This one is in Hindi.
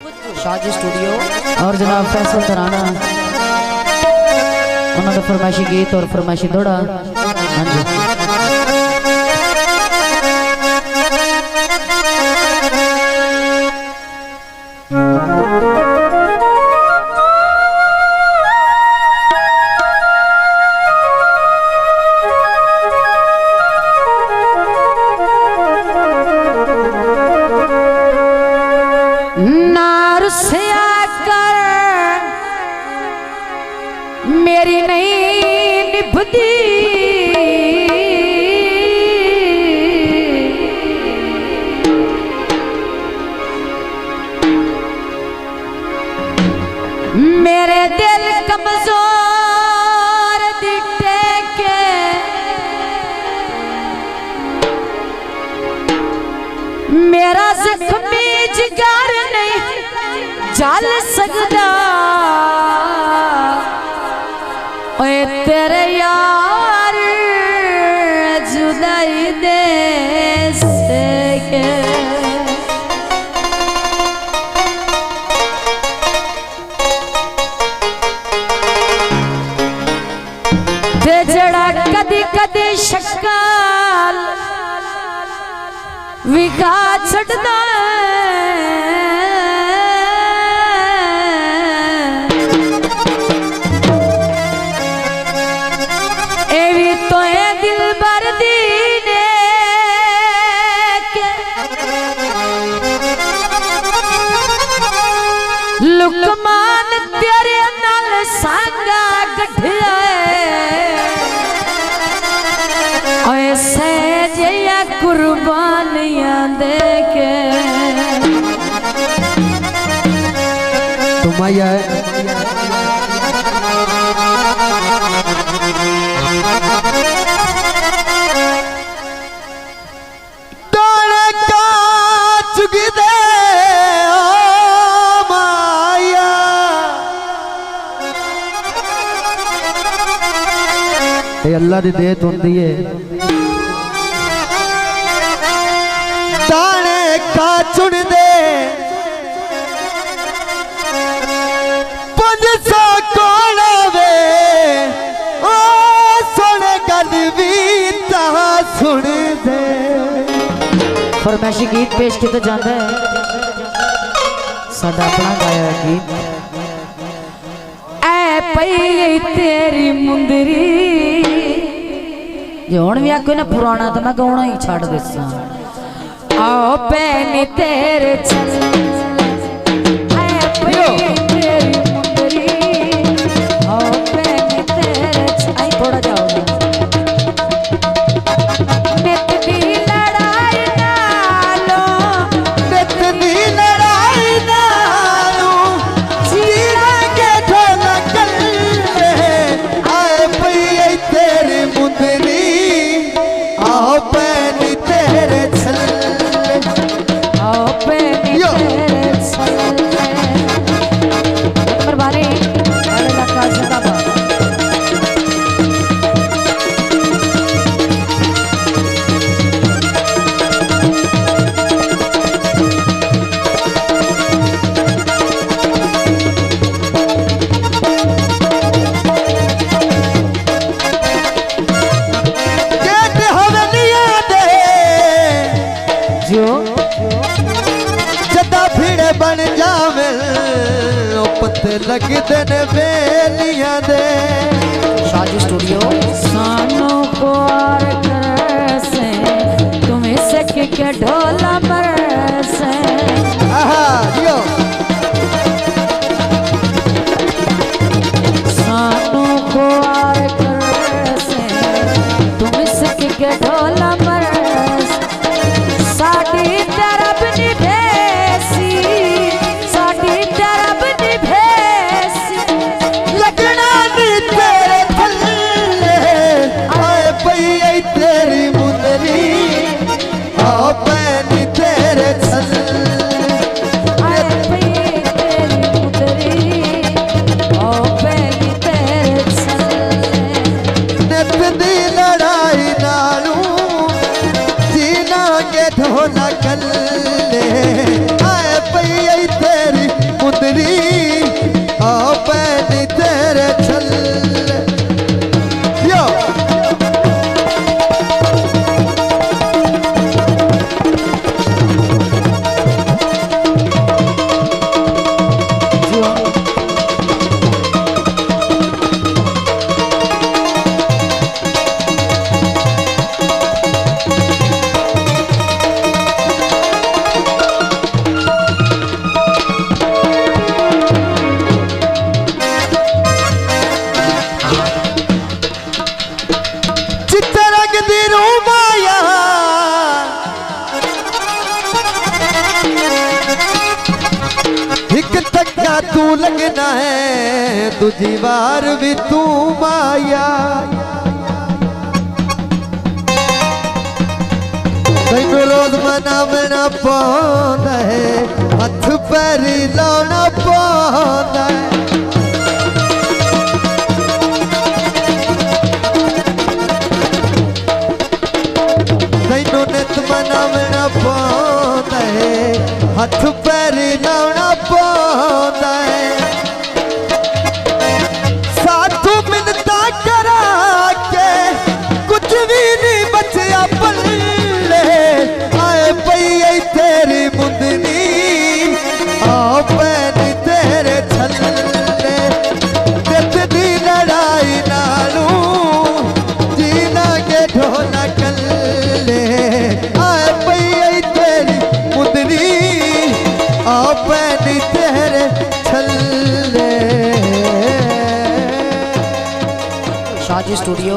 शाजी स्टूडियो और जनाब फैसल तराना उन्होंने फरमाइशी गीत और फरमाइशी दौड़ा। हाँ जी मेरी नहीं निभती मेरे दिल कमजोर दिखे के मेरा जख्मी जिगर नहीं जल सकता ओए तेरे यार जुदाई दे सके ते जड़ा कदी कदी शक्ल विखा छड़दा लुकमान तेरे नाल सांगा गठिया ऐसे जिया कुर्बानियां दे के तुम आया है अल्लाह दी देत होंदी है दाने का चुन दे 500 कोण वे ओ सुन गल भी ता सुन दे। फरमाइशी गीत पेश किया जाता है साडा अपना गाया गीत ऐ पई तेरी मुंदरी जो हुण भी आखो ना पुराना तो मैं गाना ही छड़ दसा आओ पैनी तेरे चल ऐ पई तेरी मुंदरी आओ पैनी तेरे चल आई थोड़ा जाओगे नित दी लड़ाई नालो जीना के ढोला कल आए पई तेरी मुंदरी आओ पैनी तेरे छल आओ पैनी तेरे चल नंबर बारे वाले लका जिंदाबाद बन जावे पत्ते लगते ने बेलियां दे। शाजी स्टूडियो सानों को आर कर से तुम्हें सक के ढोला मर से दियो सानों को आर कर से तुम्हें सक के ढोला मर साड़ी तरफ निभेसी साड़ी तरफ निभेसी लगना नी तेरे थल्ले एक धक्का तू लगना है दूजी बार भी तू माया तेन रोज मनावना पौंदा है हथ पैरी लाना पौंदा है तैनू नित मनावना पौंदा है हथ पैरी लाना पौंदा है साथू मिलता करा के कुछ भी नहीं बचया पल्ले आए पई तेरी मुंदनी आ पैनी तेरे छल्ले दित दी लड़ाई नालू जीना के ढोला कल्ले आए पई तेरी मुंदनी आ पैनी तेरे छल्ले शाजी स्टूडियो